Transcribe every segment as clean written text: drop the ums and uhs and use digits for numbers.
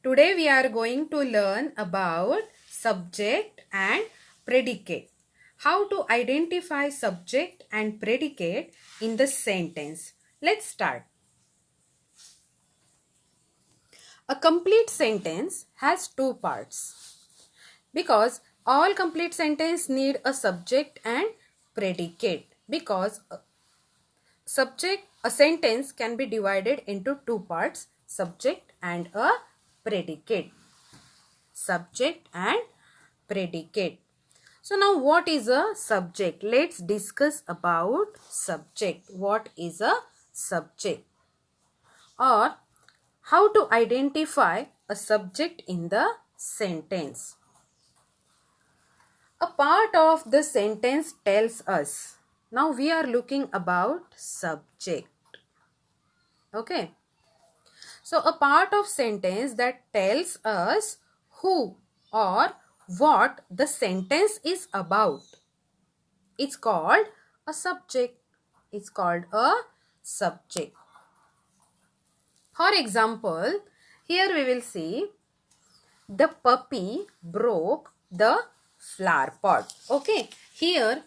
Today we are going to learn about subject and predicate. How to identify subject and predicate in the sentence. Let's start. A complete sentence has two parts because all complete sentence need a subject and predicate because a sentence can be divided into two parts, subject and a predicate. Subject and predicate. So now what is a subject? Let's discuss about subject. What is a subject? Or how to identify a subject in the sentence. A part of the sentence tells us. Now we are looking about subject. Okay. So a part of sentence that tells us who or what the sentence is about. It's called a subject. It's called a subject. For example, here we will see the puppy broke the flower pot. Okay, here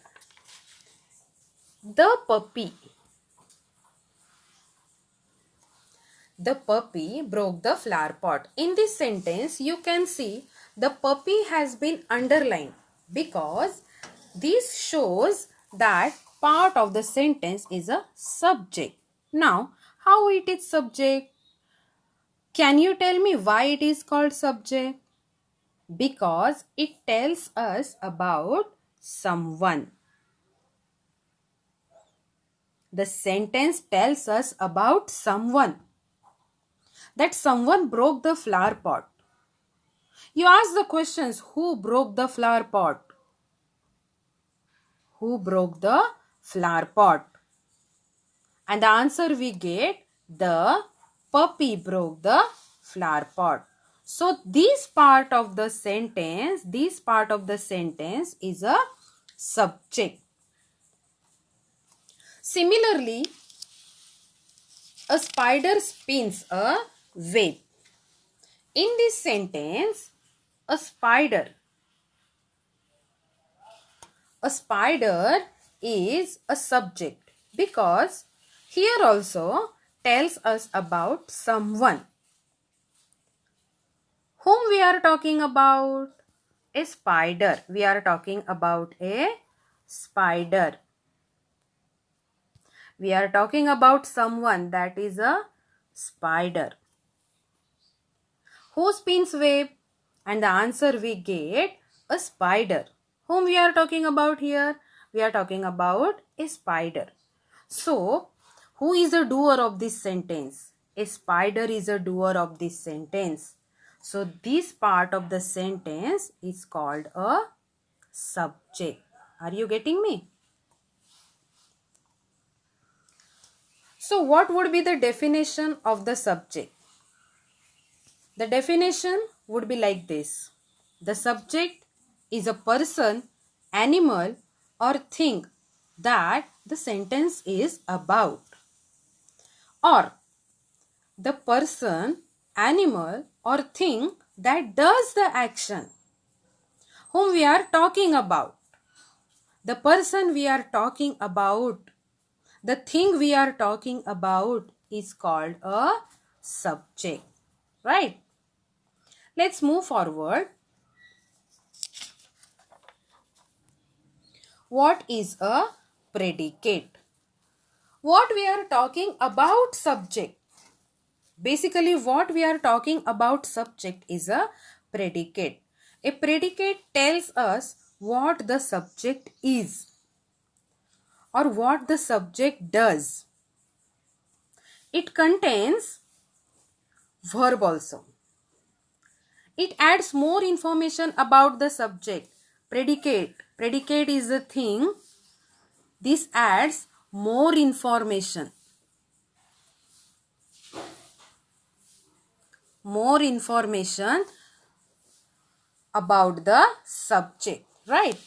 the puppy broke the flower pot. In this sentence, you can see the puppy has been underlined because this shows that part of the sentence is a subject. Now, how it is subject? Can you tell me why it is called subject? Because it tells us about someone. The sentence tells us about someone. That someone broke the flower pot. You ask the questions, who broke the flower pot? Who broke the flower pot? And the answer we get, the puppy broke the flower pot. So this part of the sentence is a subject. Similarly, a spider spins a web. In this sentence, a spider is a subject because here also tells us about someone. Whom we are talking about? A spider. We are talking about a spider. We are talking about someone, that is a spider. Who spins web? And the answer we get, a spider. Whom we are talking about here? We are talking about a spider. So, who is the doer of this sentence? A spider is a doer of this sentence. So, this part of the sentence is called a subject. Are you getting me? So, what would be the definition of the subject? The definition would be like this. The subject is a person, animal or thing that the sentence is about. Or the person, animal or thing that does the action. Whom we are talking about. The person we are talking about. The thing we are talking about is called a subject. Right? Let's move forward. What is a predicate? What we are talking about subject. Basically, what we are talking about subject is a predicate. A predicate tells us what the subject is or what the subject does. It contains verb also. It adds more information about the subject. Predicate is a thing. This adds more information. More information about the subject, right?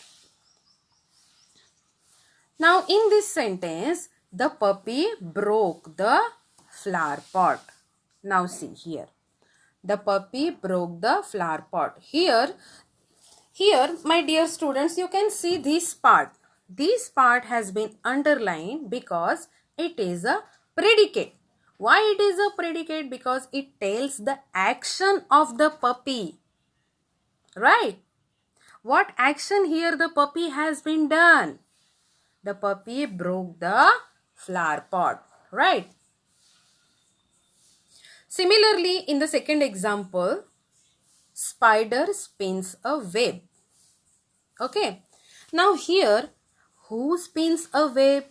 Now in this sentence, the puppy broke the flower pot. Now see here. The puppy broke the flower pot. Here, my dear students, you can see this part. This part has been underlined because it is a predicate. Why it is a predicate? Because it tells the action of the puppy. Right? What action here the puppy has been done? The puppy broke the flower pot. Right? Similarly, in the second example, spider spins a web. Okay. Now here, who spins a web?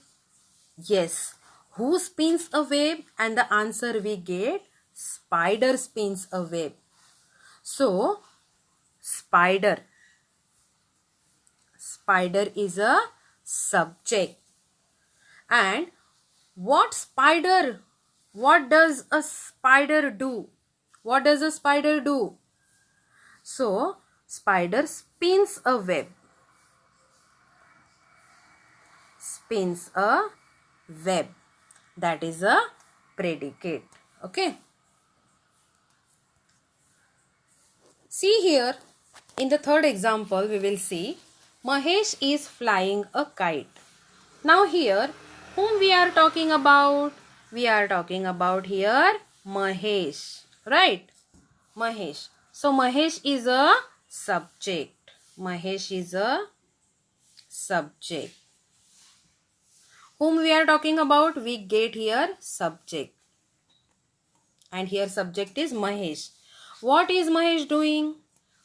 Yes. Who spins a web? And the answer we get, spider spins a web. So, spider. Spider is a subject. And what does a spider do? What does a spider do? So, spider spins a web. Spins a web. That is a predicate. Okay. See here, in the third example, we will see Mahesh is flying a kite. Now here, whom we are talking about? We are talking about here Mahesh. Right? Mahesh. So Mahesh is a subject. Mahesh is a subject. Whom we are talking about? We get here subject. And here subject is Mahesh. What is Mahesh doing?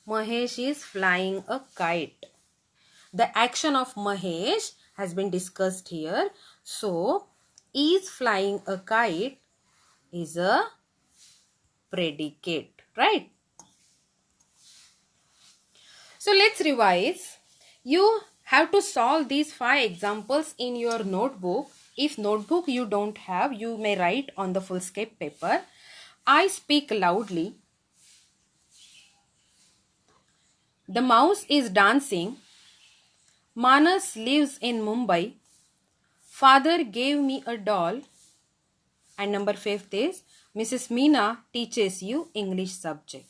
Mahesh is flying a kite. The action of Mahesh has been discussed here. So, is flying a kite is a predicate. Right? So, let's revise. You have to solve these 5 examples in your notebook. If notebook you don't have, you may write on the foolscape paper. I speak loudly. The mouse is dancing. Manas lives in Mumbai. Father gave me a doll. And number 5th is Mrs. Meena teaches you English subject.